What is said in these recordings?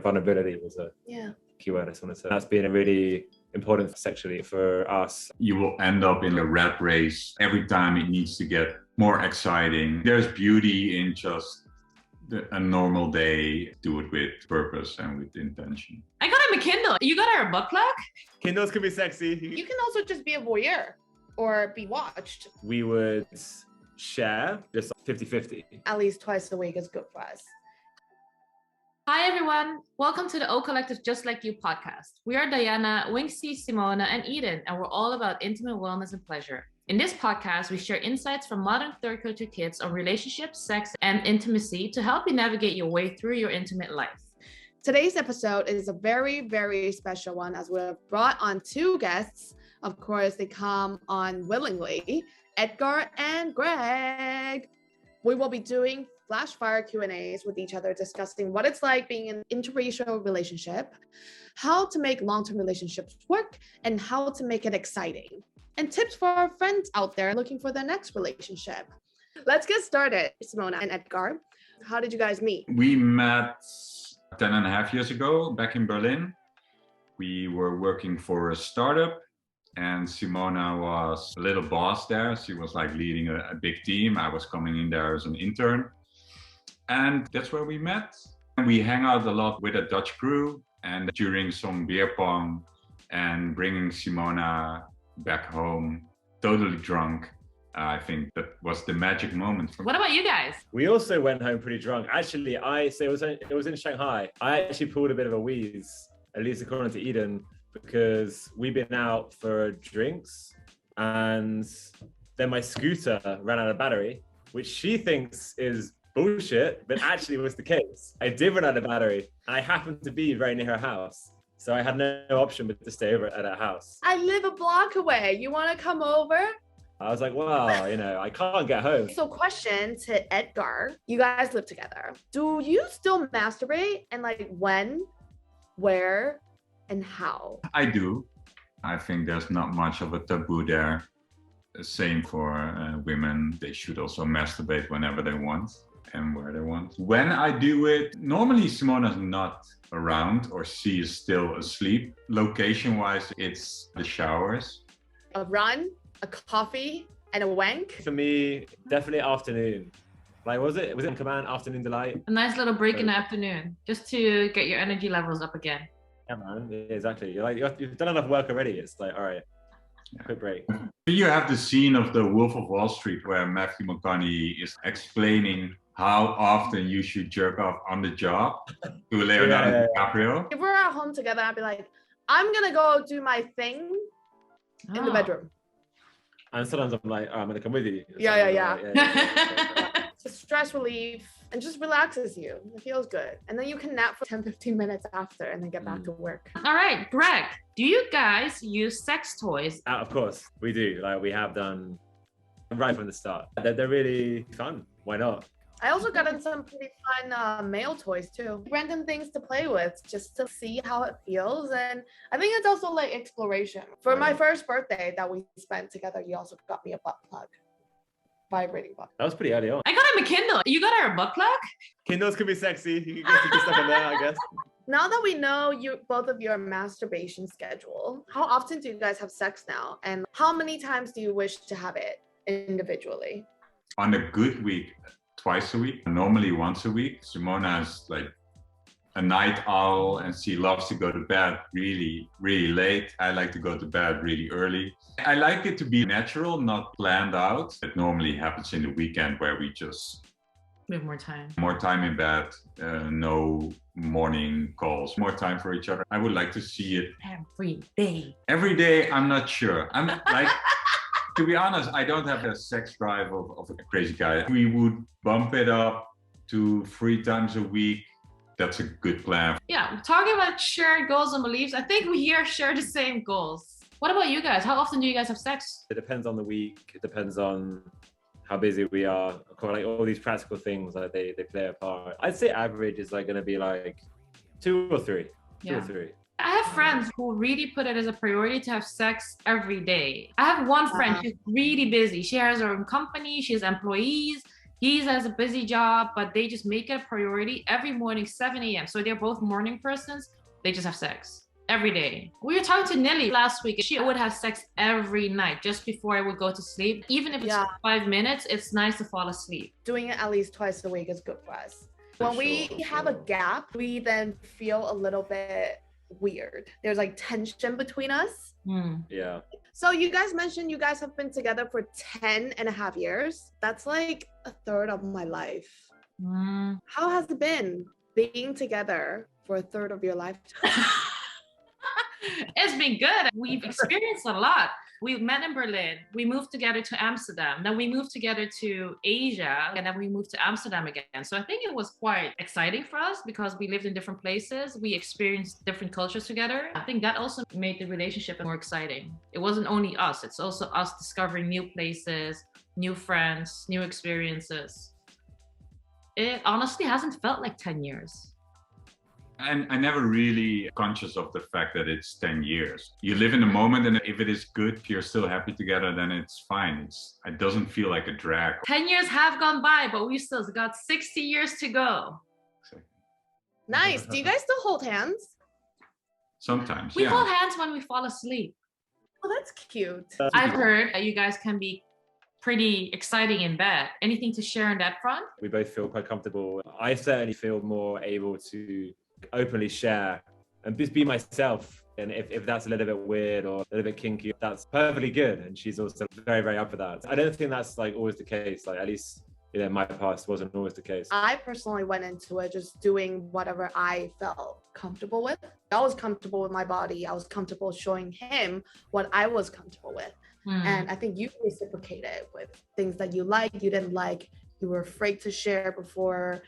Vulnerability was a keyword I just want to say. That's been a really important sexually for us. You will end up in a rat race every time. It needs to get more exciting. There's beauty in just a normal day. Do it with purpose and with intention. I got him a Kindle. You got her a book plug? Kindles can be sexy. You can also just be a voyeur or be watched. We would share just 50-50. At least twice a week is good for us. Hi everyone, welcome to the O Collective Just Like You podcast. We are Diana, Winksy, Simona, and Eden, and we're all about intimate wellness and pleasure. In this podcast, we share insights from modern third culture kids on relationships, sex, and intimacy to help you navigate your way through your intimate life. Today's episode is a very, very special one as we have brought on two guests. Of course, they come on willingly, Edgar and Greg. We will be doing flash fire Q&As with each other, discussing what it's like being in an interracial relationship, how to make long-term relationships work, and how to make it exciting, and tips for our friends out there looking for their next relationship. Let's get started. Simona and Edgar, how did you guys meet? We met 10.5 years ago back in Berlin. We were working for a startup, and Simona was a little boss there. She was like leading a big team. I was coming in there as an intern. And that's where we met. And we hang out a lot with a Dutch crew, and during some beer pong and bringing Simona back home, totally drunk. I think that was the magic moment for me. What about you guys? We also went home pretty drunk. Actually, it was in Shanghai. I actually pulled a bit of a wheeze, at least according to Eden, because we've been out for drinks and then my scooter ran out of battery, which she thinks is bullshit, but actually was the case. I did run out of battery and I happened to be very near her house. So I had no option but to stay over at her house. I live a block away. You want to come over? I was like, well, I can't get home. So question to Edgar, you guys live together. Do you still masturbate? And like when, where, and how? I do. I think there's not much of a taboo there. Same for women. They should also masturbate whenever they want and where they want. When I do it, normally Simona's not around or she is still asleep. Location-wise, it's the showers. A run, a coffee, and a wank? For me, definitely afternoon. Like, was it in Command, Afternoon Delight? A nice little break in the afternoon, just to get your energy levels up again. Yeah, man, yeah, exactly. You've done enough work already. It's like, all right, quick break. You have the scene of the Wolf of Wall Street where Matthew McConaughey is explaining how often you should jerk off on the job to Leonardo DiCaprio. If we're at home together, I'd be like, I'm gonna go do my thing in the bedroom. And sometimes I'm like, I'm gonna come with you. Yeah. It's stress relief and just relaxes you. It feels good. And then you can nap for 10-15 minutes after and then get back to work. All right, Greg, do you guys use sex toys? Of course, we do. Like, we have done right from the start. They're really fun. Why not? I also got in some pretty fun male toys too. Random things to play with just to see how it feels. And I think it's also like exploration. For my first birthday that we spent together, you also got me a butt plug. Vibrating butt. That was pretty early on. I got him a Kindle. You got her a butt plug? Kindles can be sexy. You can get stuff in there, I guess. Now that we know both of your masturbation schedule, how often do you guys have sex now? And how many times do you wish to have it individually? On a good week, twice a week, normally once a week. Simona is like a night owl and she loves to go to bed really, really late. I like to go to bed really early. I like it to be natural, not planned out. It normally happens in the weekend where we have more time. More time in bed, no morning calls, more time for each other. I would like to see it every day. Every day, I'm not sure. I'm like, to be honest, I don't have a sex drive of a crazy guy. We would bump it up to 3 times a week. That's a good plan. Yeah, talking about shared goals and beliefs, I think we here share the same goals. What about you guys? How often do you guys have sex? It depends on the week. It depends on how busy we are. Like all these practical things, like they play a part. I'd say average is like going to be like 2 or 3. Yeah. 2 or 3. I have friends who really put it as a priority to have sex every day. I have one friend, she's really busy. She has her own company, she has employees, He has a busy job, but they just make it a priority every morning, 7 a.m. So they're both morning persons. They just have sex every day. We were talking to Nelly last week. She would have sex every night just before I would go to sleep. Even if it's 5 minutes, it's nice to fall asleep. Doing it at least twice a week is good for us. When we have a gap, we then feel a little bit weird. There's like tension between us. Yeah. So you guys mentioned you guys have been together for 10 and a half years. That's like a third of my life. How has it been being together for a third of your life? It's been good. We've experienced a lot. We met in Berlin. We moved together to Amsterdam. Then we moved together to Asia. And then we moved to Amsterdam again. So I think it was quite exciting for us because we lived in different places. We experienced different cultures together. I think that also made the relationship more exciting. It wasn't only us. It's also us discovering new places, new friends, new experiences. It honestly hasn't felt like 10 years. And I never really conscious of the fact that it's 10 years. You live in the moment, and if it is good, if you're still happy together, then it's fine. It doesn't feel like a drag. 10 years have gone by, but we still got 60 years to go. Exactly. Nice. Do you guys still hold hands? Sometimes, We hold hands when we fall asleep. Oh, that's cute. I've heard that you guys can be pretty exciting in bed. Anything to share on that front? We both feel quite comfortable. I certainly feel more able to openly share and just be myself. And if that's a little bit weird or a little bit kinky, that's perfectly good. And she's also very, very up for that. I don't think that's like always the case. Like at least, you know, my past wasn't always the case. I personally went into it just doing whatever I felt comfortable with. I was comfortable with my body. I was comfortable showing him what I was comfortable with. And I think you reciprocated with things that you liked, you didn't like, you were afraid to share before.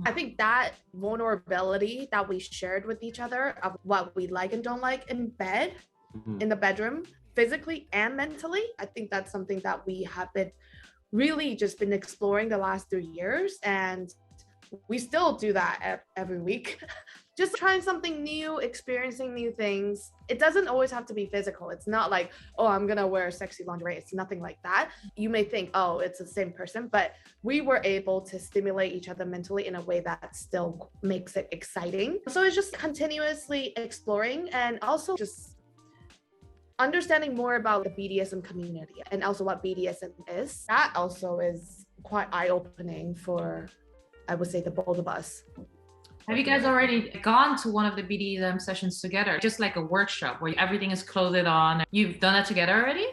I think that vulnerability that we shared with each other of what we like and don't like in bed, in the bedroom, physically and mentally, I think that's something that we have been really just been exploring the last 3 years. And we still do that every week. Just trying something new, experiencing new things. It doesn't always have to be physical. It's not like, oh, I'm gonna wear sexy lingerie. It's nothing like that. You may think, oh, it's the same person, but we were able to stimulate each other mentally in a way that still makes it exciting. So it's just continuously exploring and also just understanding more about the BDSM community and also what BDSM is. That also is quite eye-opening for, I would say, the both of us. Have you guys already gone to one of the BDSM sessions together? Just like a workshop where everything is clothed on. You've done that together already?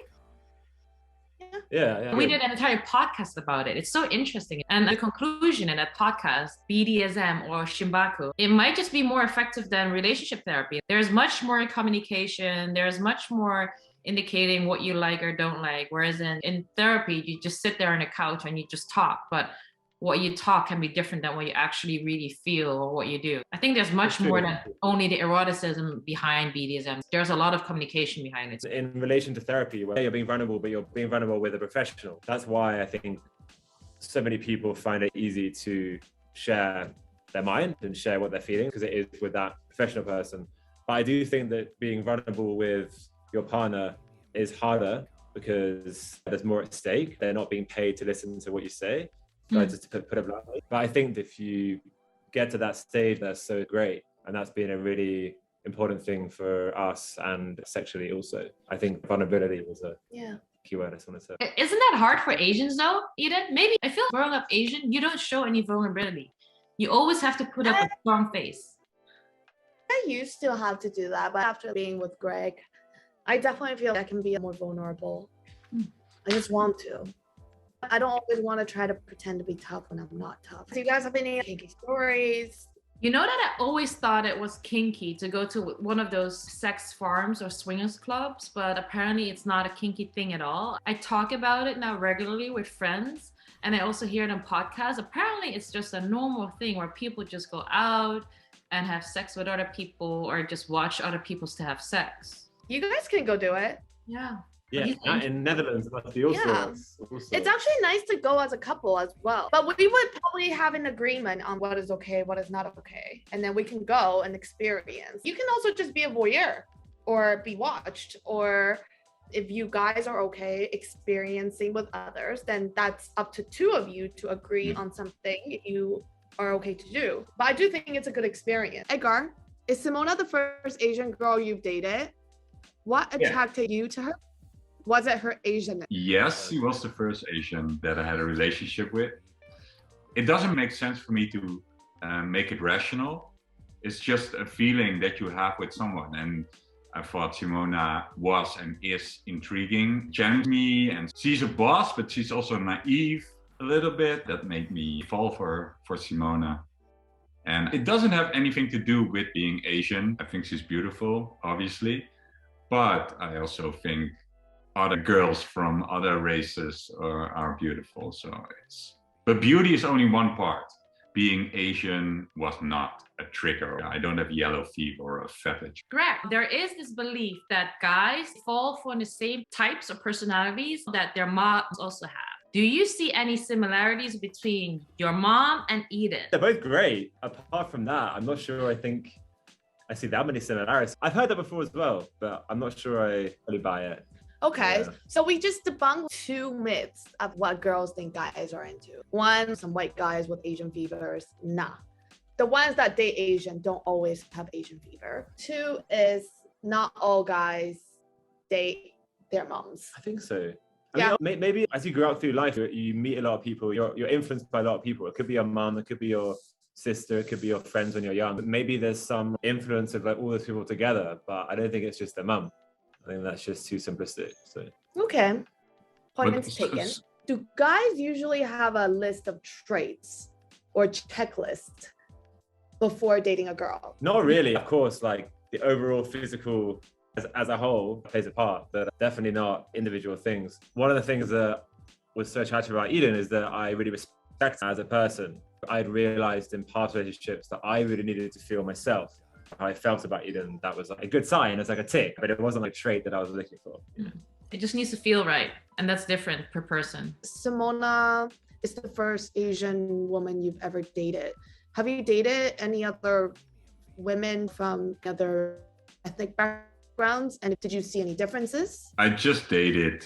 Yeah. We did an entire podcast about it. It's so interesting. And the conclusion in that podcast, BDSM or Shimbaku, it might just be more effective than relationship therapy. There's much more communication. There's much more indicating what you like or don't like. Whereas in therapy, you just sit there on a couch and you just talk. But what you talk can be different than what you actually really feel or what you do. I think there's much more than only the eroticism behind BDSM. There's a lot of communication behind it. In relation to therapy, where you're being vulnerable, but you're being vulnerable with a professional. That's why I think so many people find it easy to share their mind and share what they're feeling, because it is with that professional person. But I do think that being vulnerable with your partner is harder because there's more at stake. They're not being paid to listen to what you say. Just to put it bluntly. But I think if you get to that stage, that's so great. And that's been a really important thing for us and sexually also. I think vulnerability was a key word I just want to say. Isn't that hard for Asians though, Eden? Maybe I feel growing up Asian, you don't show any vulnerability. You always have to put up a strong face. I used to have to do that, but after being with Greg, I definitely feel I can be more vulnerable. I just want to. I don't always want to try to pretend to be tough when I'm not tough. Do you guys have any kinky stories? You know that I always thought it was kinky to go to one of those sex farms or swingers clubs, but apparently it's not a kinky thing at all. I talk about it now regularly with friends, and I also hear it on podcasts. Apparently it's just a normal thing where people just go out and have sex with other people or just watch other people to have sex. You guys can go do it. Yeah. Yeah, in Netherlands, it must be also. It's actually nice to go as a couple as well. But we would probably have an agreement on what is okay, what is not okay. And then we can go and experience. You can also just be a voyeur or be watched or If you guys are okay experiencing with others, then that's up to two of you to agree on something you are okay to do. But I do think it's a good experience. Edgar, is Simona the first Asian girl you've dated? What attracted you to her? Was it her Asianness? Yes, she was the first Asian that I had a relationship with. It doesn't make sense for me to make it rational. It's just a feeling that you have with someone. And I thought Simona was and is intriguing, challenged me, and she's a boss, but she's also naive a little bit. That made me fall for Simona. And it doesn't have anything to do with being Asian. I think she's beautiful, obviously. But I also think other girls from other races are beautiful. But beauty is only one part. Being Asian was not a trigger. I don't have yellow fever or a fetish. Correct. There is this belief that guys fall for the same types of personalities that their moms also have. Do you see any similarities between your mom and Eden? They're both great. Apart from that, I'm not sure I think I see that many similarities. I've heard that before as well, but I'm not sure I really buy it. Okay, so we just debunked two myths of what girls think guys are into. One, some white guys with Asian fevers. Nah. The ones that date Asian don't always have Asian fever. Two is not all guys date their moms. I think so. I mean, maybe as you grow up through life, you meet a lot of people, you're influenced by a lot of people. It could be your mom, it could be your sister, it could be your friends when you're young. But maybe there's some influence of like all those people together, but I don't think it's just their mum. I think that's just too simplistic. So okay, points taken. Do guys usually have a list of traits or checklist before dating a girl? Not really. Of course, like the overall physical as a whole plays a part, but definitely not individual things. One of the things that was so attractive about Eden is that I really respect her as a person. I'd realized in past relationships that I really needed to feel myself. How I felt about Eden, that was like a good sign. It's like a tick, but it wasn't like a trait that I was looking for. You know? It just needs to feel right, and that's different per person. Simona is the first Asian woman you've ever dated. Have you dated any other women from other ethnic backgrounds, and did you see any differences? I just dated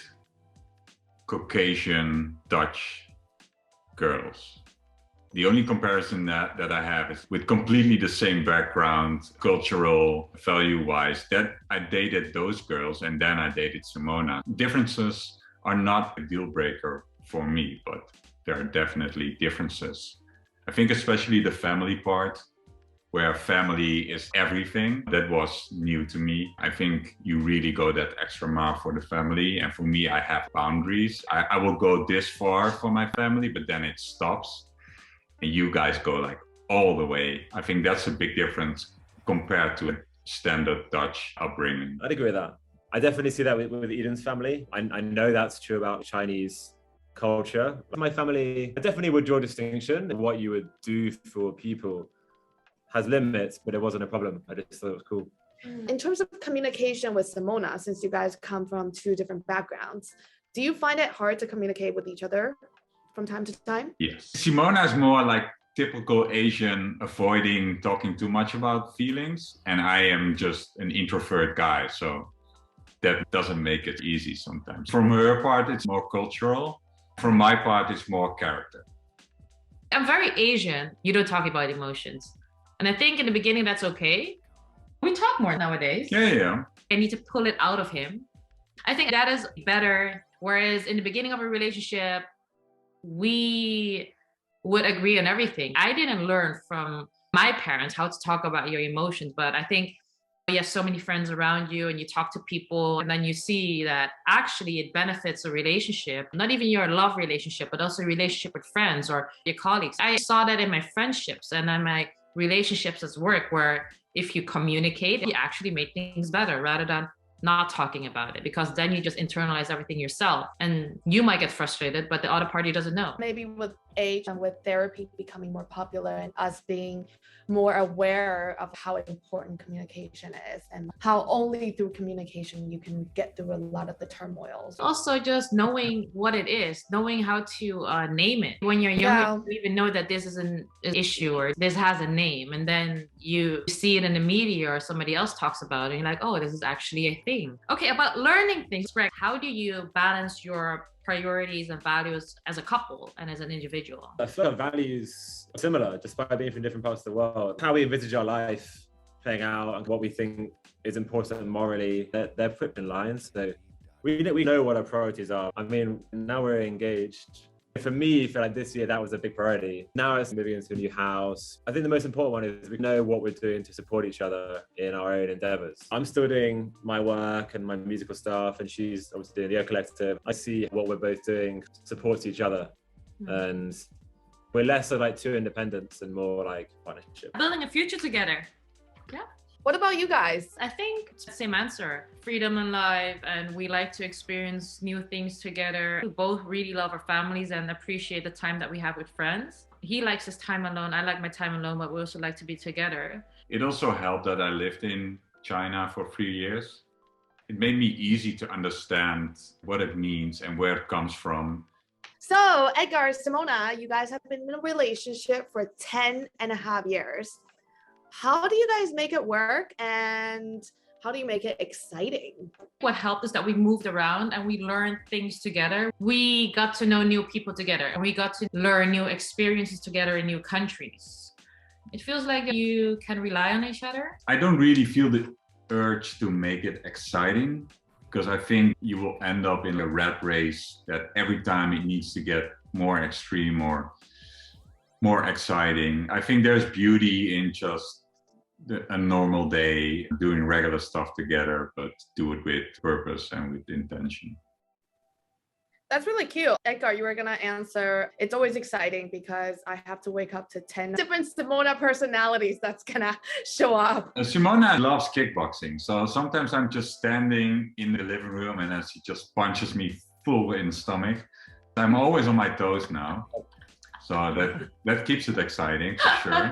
Caucasian Dutch girls. The only comparison that I have is with completely the same background, cultural, value-wise, that I dated those girls and then I dated Simona. Differences are not a deal breaker for me, but there are definitely differences. I think especially the family part, where family is everything, that was new to me. I think you really go that extra mile for the family. And for me, I have boundaries. I will go this far for my family, but then it stops. And you guys go like all the way. I think that's a big difference compared to a standard Dutch upbringing. I'd agree with that. I definitely see that with Eden's family. I know that's true about Chinese culture. My family, I definitely would draw a distinction. What you would do for people has limits, but it wasn't a problem. I just thought it was cool. In terms of communication with Simona, since you guys come from two different backgrounds, do you find it hard to communicate with each other from time to time? Yes. Simona is more like typical Asian, avoiding talking too much about feelings. And I am just an introvert guy. So that doesn't make it easy sometimes. From her part, it's more cultural. From my part, it's more character. I'm very Asian. You don't talk about emotions. And I think in the beginning, that's okay. We talk more nowadays. Yeah. I need to pull it out of him. I think that is better. Whereas in the beginning of a relationship, we would agree on everything. I didn't learn from my parents how to talk about your emotions, but I think you have so many friends around you and you talk to people and then you see that actually it benefits a relationship, not even your love relationship, but also a relationship with friends or your colleagues. I saw that in my friendships and in my relationships at work, where if you communicate, you actually make things better rather than not talking about it, because then you just internalize everything yourself and you might get frustrated, but the other party doesn't know. Maybe with age and with therapy becoming more popular and us being more aware of how important communication is and how only through communication you can get through a lot of the turmoils. Also, just knowing what it is, knowing how to name it. When you're younger, you even know that this is an issue or this has a name, and then you see it in the media or somebody else talks about it, and you're like, oh, this is actually a thing. Okay, about learning things, Greg, how do you balance your priorities and values as a couple and as an individual? I feel our values are similar, despite being from different parts of the world. How we envisage our life playing out and what we think is important morally, they're put in lines. So we know what our priorities are. I mean, now we're engaged. For me, I feel like this year that was a big priority. Now it's moving into a new house. I think the most important one is we know what we're doing to support each other in our own endeavors. I'm still doing my work and my musical stuff, and she's obviously doing the O Collective. I see what we're both doing supports each other. And we're less of like two independents and more like partnership. Building a future together. Yeah. What about you guys? I think same answer. Freedom in life, and we like to experience new things together. We both really love our families and appreciate the time that we have with friends. He likes his time alone. I like my time alone, but we also like to be together. It also helped that I lived in China for 3 years. It made me easy to understand what it means and where it comes from. So Edgar, Simona, you guys have been in a relationship for 10.5 years. How do you guys make it work, and how do you make it exciting? What helped is that we moved around and we learned things together. We got to know new people together, and we got to learn new experiences together in new countries. It feels like you can rely on each other. I don't really feel the urge to make it exciting, because I think you will end up in a rat race that every time it needs to get more extreme or more exciting. I think there's beauty in just a normal day doing regular stuff together, but do it with purpose and with intention. That's really cute. Edgar, you were going to answer, it's always exciting because I have to wake up to 10 different Simona personalities that's going to show up. Simona loves kickboxing. So sometimes I'm just standing in the living room and then she just punches me full in the stomach. I'm always on my toes now. So that keeps it exciting for sure.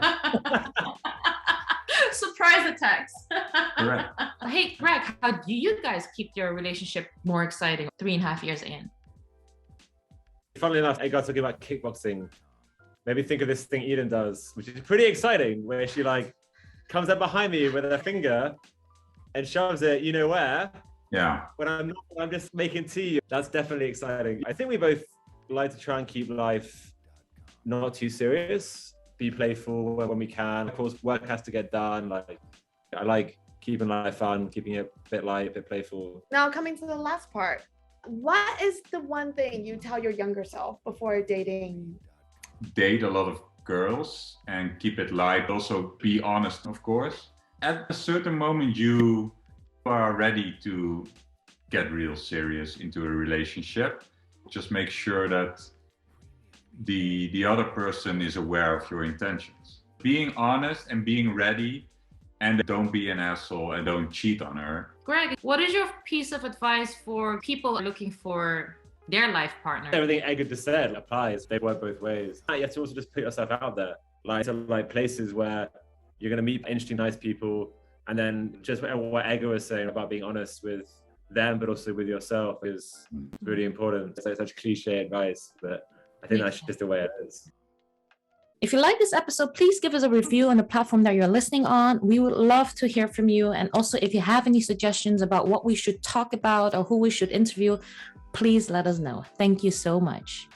Surprise attacks. Correct. Hey, Greg, how do you guys keep your relationship more exciting 3.5 years in? Funnily enough, I got talking about kickboxing. Maybe think of this thing Eden does, which is pretty exciting, where she like comes up behind me with her finger and shoves it, you know where? Yeah. When I'm just making tea. That's definitely exciting. I think we both like to try and keep life not too serious, be playful when we can. Of course, work has to get done. Like, I like keeping life fun, keeping it a bit light, a bit playful. Now, coming to the last part, what is the one thing you tell your younger self before dating? Date a lot of girls and keep it light. Also be honest, of course. At a certain moment, you are ready to get real serious into a relationship. Just make sure that the other person is aware of your intentions. Being honest and being ready, and don't be an asshole and don't cheat on her. Greg, what is your piece of advice for people looking for their life partner? Everything Edgar just said applies. They work both ways. You have to also just put yourself out there, like places where you're going to meet interesting, nice people, and then just what Edgar was saying about being honest with them, but also with yourself is really important. So it's such cliche advice, but I think that's just the way it is. If you like this episode, please give us a review on the platform that you're listening on. We would love to hear from you. And also, if you have any suggestions about what we should talk about or who we should interview, please let us know. Thank you so much.